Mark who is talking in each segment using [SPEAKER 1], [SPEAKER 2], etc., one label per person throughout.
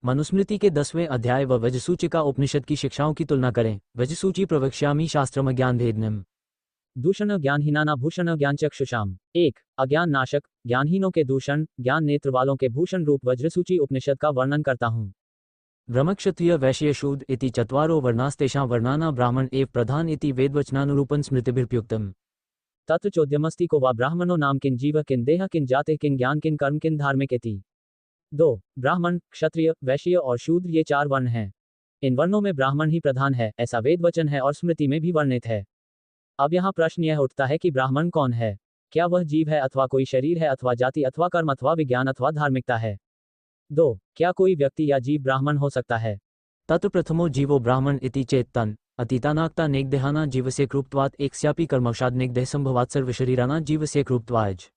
[SPEAKER 1] मनुस्मृति के 10वें अध्याय व वज्रसूचिका उपनिषद की शिक्षाओं की तुलना करें। वज्रसूचि प्रवक्ष्यामि शास्त्रम ज्ञान भेदनम। दूषण ज्ञानहीनाना भूषण ज्ञानचक्षुषाम। 1. अज्ञान नाशक, ज्ञानहीनों के दूषण, ज्ञान नेत्र वालों के भूषण रूप वज्रसूचि उपनिषद का वर्णन करता हूँ। ब्रह्मक्षत्रिय वैश्य शूद्र इति चत्वारो वर्णास्तेषां वर्णाना ब्राह्मण एव प्रधान इति वेदवचनानुरूपं स्मृतिभिर्प्युक्तम्। तत्र चोद्यमस्ति को वा ब्राह्मणो नाम किन जीव किन देह किन जाते किन ज्ञान किन कर्म किन धार्मिक इति। 2. ब्राह्मण, क्षत्रिय, वैश्य और शूद्र ये 4 वर्ण हैं। इन वर्णों में ब्राह्मण ही प्रधान है, ऐसा वेदवचन है और स्मृति में भी वर्णित है। अब यहाँ प्रश्न यह उठता है कि ब्राह्मण कौन है? क्या वह जीव है अथवा कोई शरीर है अथवा जाति अथवा कर्म अथवा विज्ञान अथवा धार्मिकता है? 2. क्या कोई व्यक्ति या जीव ब्राह्मण हो सकता है? तत्र प्रथमो जीवो ब्राह्मण इति चेत्तन अतीतानाक्ता नेकदेहाना जीवस्य कृप्त्वात् एक्स्यापि कर्मवशाद् नेकदेह संभवात् सर्वशरीराना जीवस्य कृप्त्वाज्।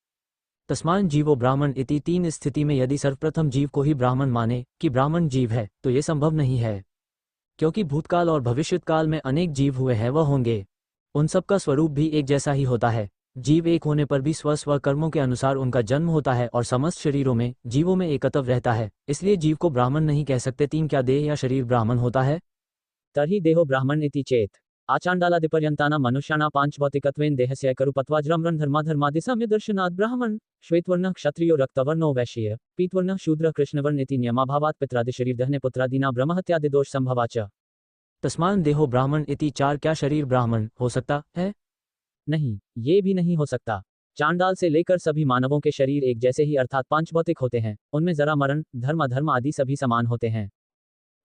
[SPEAKER 1] तस्मान् जीवो ब्राह्मण इति 3 स्थिति में यदि सर्वप्रथम जीव को ही ब्राह्मण माने कि ब्राह्मण जीव है तो ये संभव नहीं है, क्योंकि भूतकाल और भविष्यकाल में अनेक जीव हुए हैं व होंगे। उन सब का स्वरूप भी एक जैसा ही होता है। जीव एक होने पर भी स्व कर्मों के अनुसार उनका जन्म होता है और समस्त शरीरों में जीवों में एकत्व रहता है, इसलिए जीव को ब्राह्मण नहीं कह सकते। 3. क्या देह या शरीर ब्राह्मण होता है? तर्हि देहो ब्राह्मण इति चेत आचांडालादिपर्यंतानां मनुष्याणां पांचभौतिकत्वेन देहस्य करूपत्वाज्रमरण धर्माधर्मादि सम्यदर्शनात् ब्राह्मण श्वेतवर्णः क्षत्रियो रक्तवर्णो वैश्य पीतवर्णः शूद्रः कृष्णवर्ण इति नियमाभावात् पित्रादि शरीरदहने पुत्रादीनां ब्रह्महत्यादि दोष संभवा च। तस्मान् देहो ब्राह्मण इति 4. क्या शरीर ब्राह्मण हो सकता है? नहीं, ये भी नहीं हो सकता। चांडाल से लेकर सभी मानवों के शरीर एक जैसे ही अर्थात पांचभौतिक होते हैं, उनमें जरा मरण धर्म अधर्म आदि सभी समान होते हैं।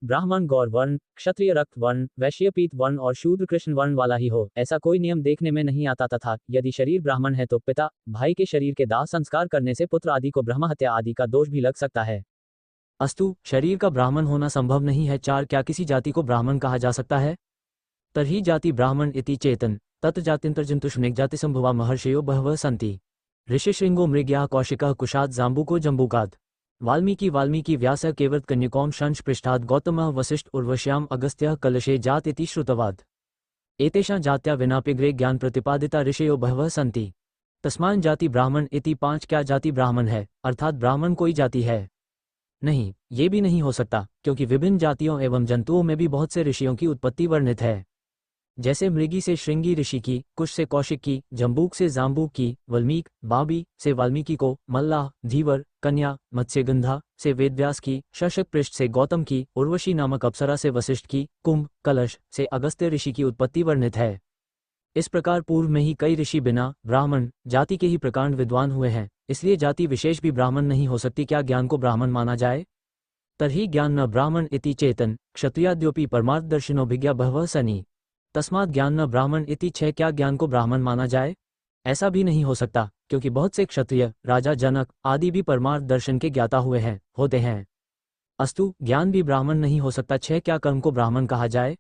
[SPEAKER 1] ब्राह्मण गौर वर्ण, क्षत्रिय रक्त वर्ण, वैश्य पीत वर्ण और शूद्र कृष्ण वर्ण वाला ही हो, ऐसा कोई नियम देखने में नहीं आता। तथा यदि शरीर ब्राह्मण है तो पिता भाई के शरीर के दाह संस्कार करने से पुत्र आदि को ब्रह्महत्या आदि का दोष भी लग सकता है। अस्तु, शरीर का ब्राह्मण होना संभव नहीं है। 4. क्या किसी जाति को ब्राह्मण कहा जा सकता है? तर्हि जाति ब्राह्मण इति चेतन तत् जातिन्तर्जन्तुष्नेक जाति संभवा महर्षयो बहवः सन्ति। ऋषिशृंगो मृग्याः कौशिकः कुशात् जाम्बुको जम्बूकात् वाल्मीकि व्यासः केवट कन्यकौं शंश पृष्ठात् गौतमः वसिष्ठ उर्वश्याम् अगस्त्यः कलशे जात इति श्रुतवाद। एतेषां जात्या विनाप्यग्रे ज्ञान प्रतिपादिता ऋषयो बहवः सन्ति। तस्मान् जाति ब्राह्मण इति 5. क्या जाति ब्राह्मण है अर्थात ब्राह्मण कोई जाति है? नहीं, ये भी नहीं हो सकता, क्योंकि विभिन्न जातियों एवं जंतुओं में भी बहुत से ऋषियों की उत्पत्ति वर्णित है। जैसे मृगी से श्रृंगी ऋषि की, कुश से कौशिक की, जम्बूक से जाम्बूक की, वल्मीक बाबी से वाल्मीकि को, मल्लाह धीवर कन्या मत्स्यगंधा से वेदव्यास की, शशक पृष्ठ से गौतम की, उर्वशी नामक अप्सरा से वशिष्ठ की, कुंभ कलश से अगस्त्य ऋषि की उत्पत्ति वर्णित है। इस प्रकार पूर्व में ही कई ऋषि बिना ब्राह्मण जाति के ही प्रकांड विद्वान हुए हैं, इसलिए जाति विशेष भी ब्राह्मण नहीं हो सकती। क्या ज्ञान को ब्राह्मण माना जाए? तर्हि ज्ञान न ब्राह्मण इति चेतन क्षत्रियाद्योपि परमार्थदर्शिनोभिज्ञा बहवः सनि। तस्मात् ज्ञान न ब्राह्मण इति 6. क्या ज्ञान को ब्राह्मण माना जाए? ऐसा भी नहीं हो सकता, क्योंकि बहुत से क्षत्रिय राजा जनक आदि भी परमार्थ दर्शन के ज्ञाता हुए हैं होते हैं। अस्तु, ज्ञान भी ब्राह्मण नहीं हो सकता। 6. क्या कर्म को ब्राह्मण कहा जाए?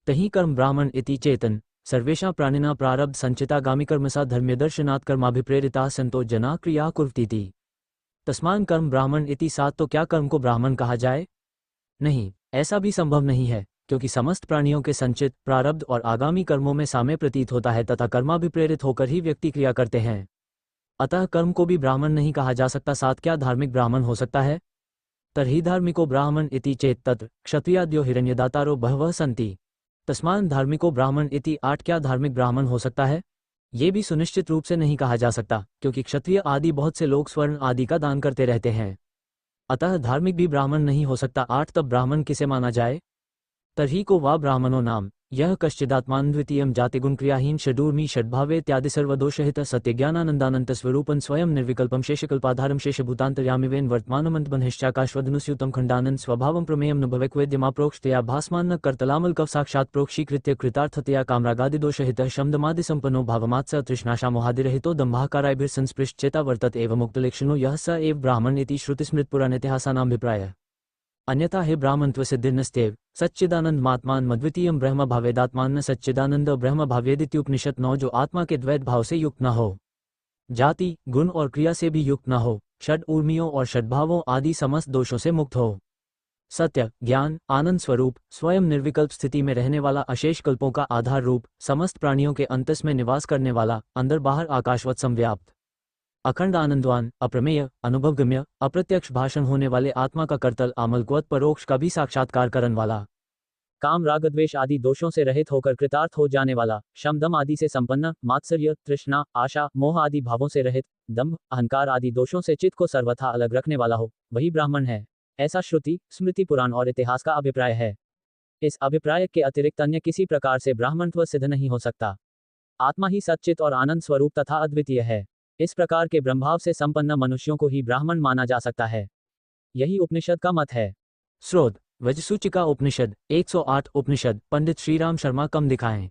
[SPEAKER 1] तहि कर्म ब्राह्मण इति चेतन सर्वेषां प्राणिनां प्रारब्ध संचितागामी कर्मसा धर्म्यदर्शनात् कर्माभिप्रेरिताः सन्तो जनाः क्रियाः कुर्वन्ति। तस्मान् कर्म ब्राह्मण इति 7. तो क्या कर्म को ब्राह्मण कहा जाए? नहीं, ऐसा भी संभव नहीं है, क्योंकि समस्त प्राणियों के संचित प्रारब्ध और आगामी कर्मों में साम्य प्रतीत होता है तथा कर्माभिप्रेरित होकर ही व्यक्ति क्रिया करते हैं। अतः कर्म को भी ब्राह्मण नहीं कहा जा सकता। 7. क्या धार्मिक ब्राह्मण हो सकता है? तर्हि धार्मिको ब्राह्मण इति चेत् तत्र क्षत्रियाद्यो हिरण्यदातारो बहवः सन्ति। तस्मान् धार्मिको ब्राह्मण इति 8. क्या धार्मिक ब्राह्मण हो सकता है? ये भी सुनिश्चित रूप से नहीं कहा जा सकता, क्योंकि क्षत्रिय आदि बहुत से लोग स्वर्ण आदि का दान करते रहते हैं। अतः धार्मिक भी ब्राह्मण नहीं हो सकता। 8. तब ब्राह्मण किसे माना जाए? तर्हि को वा ब्राह्मणो नाम यह कश्चिदात्मान द्वितीयं जातिगुण क्रियाहीन षडूर्मी षड्भावे इत्यादि सर्वदोषहित सत्यज्ञानानंदानंत स्वरूपं स्वयं निर्विकल्पं शेषकल्पाधारं शेषभूतांतर्यामिवेन वर्तमानमंतबन्हिश्चाकाशवदनुस्यूतं खंडानंद स्वभावं प्रमेयं न भवेक्वेद्यमाप्रोक्षतया भासमान्न कर्तलामलकव साक्षात् प्रोक्षीकृत्य कृतार्थतया कामरागादिदोषहितः शमदमादि संपन्नो भावमात्स तृष्णाशामोहादिरहितो दम्भाकाराभिर्संस्पृष्ट चेता वर्तत एव मुक्तलक्षणो यः स एव ब्राह्मण इति श्रुतिस्मृतिपुराणेतिहासानामभिप्रायः। अन्यथा हे ब्राह्मणत्व सिद्धिर्नस्त्येव सच्चिदानंदमात्मान मद्वितीयं ब्रह्म भावेदात्मान सच्चिदानंद ब्रह्म भावेदित्युपनिषद 9. जो आत्मा के द्वैत भाव से युक्त न हो, जाति गुण और क्रिया से भी युक्त न हो, षड ऊर्मियों और षड्भावों आदि समस्त दोषों से मुक्त हो, सत्य ज्ञान आनंद स्वरूप स्वयं निर्विकल्प स्थिति में रहने वाला, अशेष कल्पों का आधार रूप, समस्त प्राणियों के अंतस में निवास करने वाला, अंदर बाहर आकाशवत संव्याप्त, अखंड आनंदवान, अप्रमेय, अनुभवगम्य, अप्रत्यक्ष भाषण होने वाले, आत्मा का कर्तल, आमलगवत परोक्ष का भी साक्षात्कार करन वाला, काम राग द्वेष आदि दोषों से रहित होकर कृतार्थ हो जाने वाला, शम दम आदि से संपन्न, मात्सर्य, तृष्णा, आशा, मोह आदि भावों से रहित, दंभ, अहंकार आदि दोषों से चित्त को सर्वथा अलग रखने वाला हो, वही ब्राह्मण है। ऐसा श्रुति, स्मृति, पुराण और इतिहास का अभिप्राय है। इस अभिप्राय के अतिरिक्त अन्य किसी प्रकार से ब्राह्मणत्व सिद्ध नहीं हो सकता। आत्मा ही सच्चित और आनंद स्वरूप तथा अद्वितीय है। इस प्रकार के ब्रह्मभाव से संपन्न मनुष्यों को ही ब्राह्मण माना जा सकता है। यही उपनिषद का मत है। स्रोत: वज्रसूचिका उपनिषद 108 उपनिषद पंडित श्रीराम शर्मा कम दिखाएं।